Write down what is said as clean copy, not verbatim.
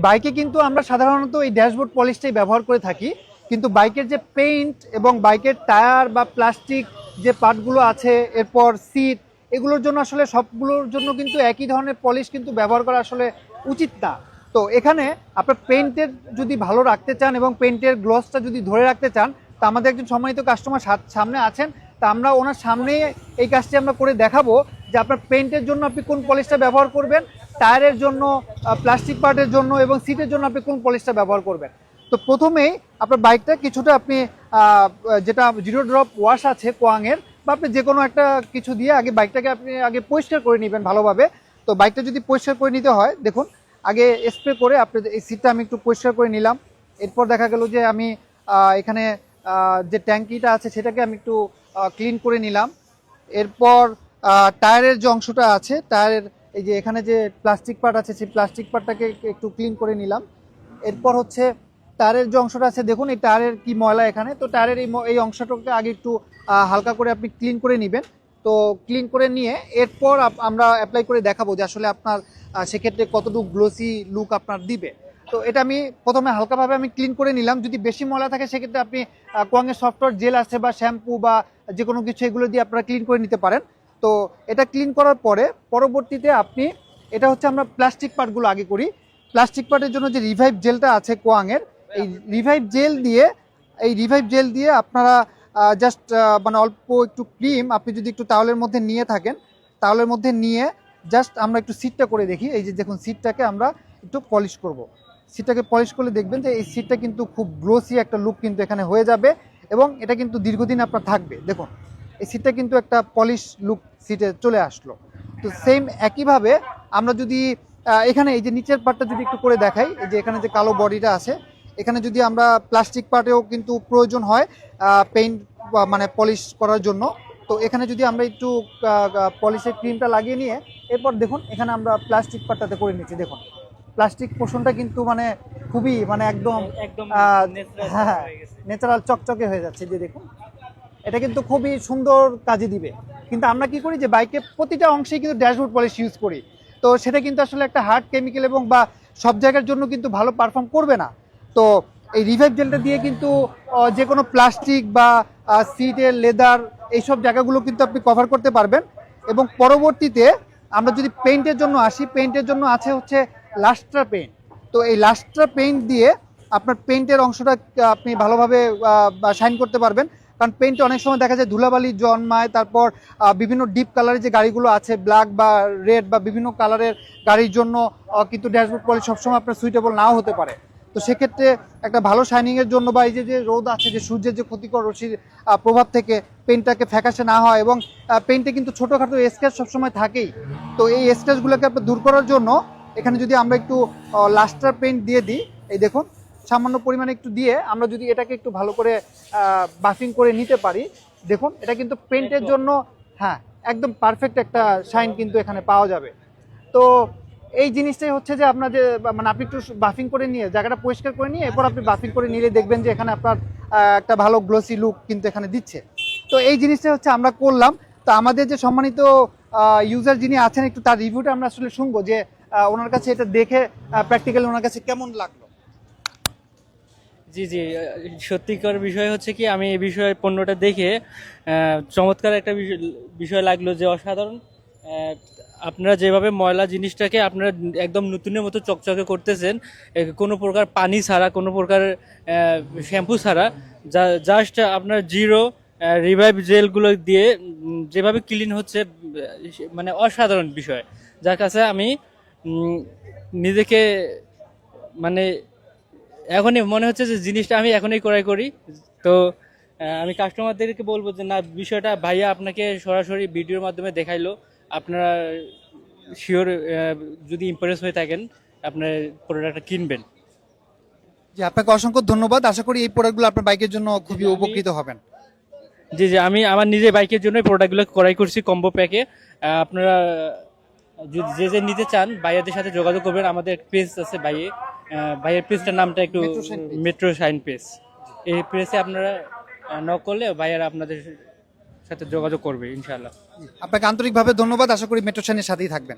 বাইকে কিন্তু আমরা সাধারণত এই ড্যাশবোর্ড পলিশটাই ব্যবহার করে থাকি, কিন্তু বাইকের যে পেইন্ট এবং বাইকের টায়ার বা প্লাস্টিক যে পার্টগুলো আছে, এরপর সিট, এগুলোর জন্য আসলে সবগুলোর জন্য কিন্তু একই ধরনের পলিশ কিন্তু ব্যবহার করা আসলে উচিত না। তো এখানে আপনার পেইন্টের যদি ভালো রাখতে চান এবং পেইন্টের গ্লসটা যদি ধরে রাখতে চান, তা আমাদের একজন সম্মানিত কাস্টমার সামনে আছেন, তা আমরা ওনার সামনেই এই কাজটি আমরা করে দেখাবো যে আপনার পেইন্টের জন্য আপনি কোন পলিশটা ব্যবহার করবেন, টায়ারের জন্য, প্লাস্টিক পার্টের জন্য এবং সিটের জন্য আপনি কোন পলিশটা ব্যবহার করবেন। তো প্রথমেই আপনার বাইকটা কিছুটা আপনি যেটা জিরো ড্রপ ওয়াশ আছে কোয়াংয়ের, বা আপনি যে কোনো একটা কিছু দিয়ে আগে বাইকটাকে আপনি আগে পরিষ্কার করে নেবেন ভালোভাবে। তো বাইকটা যদি পরিষ্কার করে নিতে হয়, দেখুন আগে স্প্রে করে আপনি এই সিটটা আমি একটু পরিষ্কার করে নিলাম। এরপর দেখা গেল যে আমি এখানে যে ট্যাঙ্কিটা আছে সেটাকে আমি একটু ক্লিন করে নিলাম। এরপর টায়ারের যে অংশটা আছে, টায়ারের এই যে এখানে যে প্লাস্টিক পার্ট আছে সেই প্লাস্টিক পার্টটাকে একটু ক্লিন করে নিলাম। এরপর হচ্ছে টায়ারের যে অংশটা আছে, দেখুন এই টায়ারের কি ময়লা এখানে, তো টায়ারের এই অংশটাকে আগে একটু হালকা করে আপনি ক্লিন করে নেবেন। তো ক্লিন করে নিয়ে এরপর আমরা অ্যাপ্লাই করে দেখাবো যে আসলে আপনার সেক্ষেত্রে কতটুকু গ্লোসি লুক আপনার দিবে। তো এটা আমি প্রথমে হালকাভাবে আমি ক্লিন করে নিলাম। যদি বেশি ময়লা থাকে সেক্ষেত্রে আপনি কোয়াংয়ের সফটওয়্যার জেল আছে বা শ্যাম্পু বা যে কোনো কিছু এগুলো দিয়ে আপনারা ক্লিন করে নিতে পারেন। তো এটা ক্লিন করার পরে পরবর্তীতে আপনি, এটা হচ্ছে আমরা প্লাস্টিক পার্টগুলো আগে করি। প্লাস্টিক পার্টের জন্য যে রিভাইভ জেলটা আছে কোয়াংয়ের, এই রিভাইভ জেল দিয়ে আপনারা জাস্ট মানে অল্প একটু ক্রিম আপনি যদি একটু টাওয়ালের মধ্যে নিয়ে থাকেন, টাওয়ালের মধ্যে নিয়ে জাস্ট আমরা একটু সিটটা করে দেখি। এই যে দেখুন সিটটাকে আমরা একটু পলিশ করব। সিটটাকে পলিশ করলে দেখবেন যে এই সিটটা কিন্তু খুব গ্লোসি একটা লুক কিন্তু এখানে হয়ে যাবে এবং এটা কিন্তু দীর্ঘদিন আপনার থাকবে। দেখুন এই সিটটা কিন্তু একটা পলিশ লুক সিটে চলে আসলো। তো সেম একইভাবে আমরা যদি এখানে এই যে নিচের পার্টটা যদি একটু করে দেখাই, এই যে এখানে যে কালো বডিটা আছে, এখানে যদি আমরা প্লাস্টিক পার্টেও কিন্তু প্রয়োজন হয় পেইন্ট মানে পলিশ করার জন্য। তো এখানে যদি আমরা একটু পলিশের ক্রিমটা লাগিয়ে নিয়ে এরপর দেখুন এখানে আমরা প্লাস্টিক পার্টটাতে করে নিচ্ছি। দেখুন প্লাস্টিক পোর্শনটা কিন্তু মানে খুবই মানে একদম একদম হ্যাঁ ন্যাচারাল চকচকে হয়ে যাচ্ছে। যে দেখুন এটা কিন্তু খুবই সুন্দর কাজে দিবে। কিন্তু আমরা কি করি যে বাইকে প্রতিটা অংশেই কিন্তু ড্যাশবোর্ড পলিশ ইউজ করি, তো সেটা কিন্তু আসলে একটা হার্ড কেমিক্যাল এবং বা সব জায়গার জন্য কিন্তু ভালো পারফর্ম করবে না। তো এই রিভাইভ জেলটা দিয়ে কিন্তু যে কোনো প্লাস্টিক বা সিটের লেদার এইসব জায়গাগুলো কিন্তু আপনি কভার করতে পারবেন। এবং পরবর্তীতে আমরা যদি পেইন্টের জন্য আসি, পেইন্টের জন্য আছে হচ্ছে লাস্ট্রা পেইন্ট। তো এই লাস্ট্রা পেইন্ট দিয়ে আপনার পেইন্টের অংশটা আপনি ভালোভাবে শাইন করতে পারবেন। কারণ পেইন্টে অনেক সময় দেখা যায় ধুলাবালি জন্মায়, তারপর বিভিন্ন ডিপ কালারের যে গাড়িগুলো আছে ব্ল্যাক বা রেড বা বিভিন্ন কালারের গাড়ির জন্য কিন্তু ড্যাশবোর্ড পলিশ সবসময় আপনার সুইটেবল নাও হতে পারে। তো সেক্ষেত্রে একটা ভালো শাইনিংয়ের জন্য বা এই যে রোদ আছে, যে সূর্যের যে ক্ষতিকর রশ্মির প্রভাব থেকে পেইন্টটাকে ফ্যাকাশে না হয়, এবং পেইন্টে কিন্তু ছোটোখাটো স্ক্র্যাচ সবসময় থাকেই। তো এই স্ক্র্যাচগুলোকে আপনার দূর করার জন্য এখানে যদি আমরা একটু লাস্টার পেইন্ট দিয়ে দিই, এই দেখুন সামান্য পরিমাণে একটু দিয়ে আমরা যদি এটাকে একটু ভালো করে বাফিং করে নিতে পারি, দেখুন এটা কিন্তু পেইন্টের জন্য হ্যাঁ একদম পারফেক্ট একটা শাইন কিন্তু এখানে পাওয়া যাবে। তো এই জিনিসটাই হচ্ছে যে আপনার যে মানে আপনি একটু বাফিং করে নিয়ে জায়গাটা পরিষ্কার করে নিয়ে এরপর আপনি বাফিং করে নিলে দেখবেন যে এখানে আপনার একটা ভালো গ্লোসি লুক কিন্তু এখানে দিচ্ছে। তো এই জিনিসটা হচ্ছে আমরা করলাম। তো আমাদের যে সম্মানিত ইউজার যিনি আছেন, একটু তার রিভিউটা আমরা আসলে শুনবো যে ওনার কাছে এটা দেখে প্র্যাকটিক্যালি ওনার কাছে কেমন লাগলো। জি জি, সত্যিকার বিষয় হচ্ছে কি, আমি এই বিষয়ে পণ্যটা দেখে চমৎকার একটা বিষয় লাগলো, যে অসাধারণ। আপনারা যেভাবে ময়লা জিনিসটাকে আপনারা একদম নতুনের মতো চকচকে করতেছেন, কোনো প্রকার পানি ছাড়া, কোনো প্রকার শ্যাম্পু ছাড়া, জাস্ট আপনার জিরো রিভাইভ জেলগুলো দিয়ে যেভাবে ক্লিন হচ্ছে, মানে অসাধারণ বিষয়। যার কাছে আমি নিজেকে মানে এখনই মনে হচ্ছে যে জিনিসটা আমি এখনই ক্রয় করি। তো আমি কাস্টমারদেরকে বলবো যে না, বিষয়টা ভাইয়া আপনাকে সরাসরি ভিডিওর মাধ্যমে দেখাইলো, আপনারা শিওর যদি ইমপ্রেস হয়ে থাকেন আপনার প্রোডাক্টটা কিনবেন। যে আপনাকে অসংখ্য ধন্যবাদ। আশা করি এই প্রোডাক্টগুলো আপনার বাইকের জন্য খুবই উপকৃত হবেন। জি জি, আমি আমার নিজের বাইকের জন্য প্রোডাক্টগুলো ক্রয় করছি কম্বো প্যাকে। আপনারা যদি যে যে নিতে চান ভাইয়াদের সাথে যোগাযোগ করবেন। আমাদের পেজ আছে ভাইয়ের পেজটার নামটা একটু মেট্রো শাইন পেজ। এই পেজে আপনারা নক করলে ভাইয়ারা আপনাদের সাথে যোগাযোগ করবে ইনশাআল্লাহ। আপনাকে আন্তরিকভাবে ধন্যবাদ। আশা করি মেট্রো ট্রেনের সাথেই থাকবেন।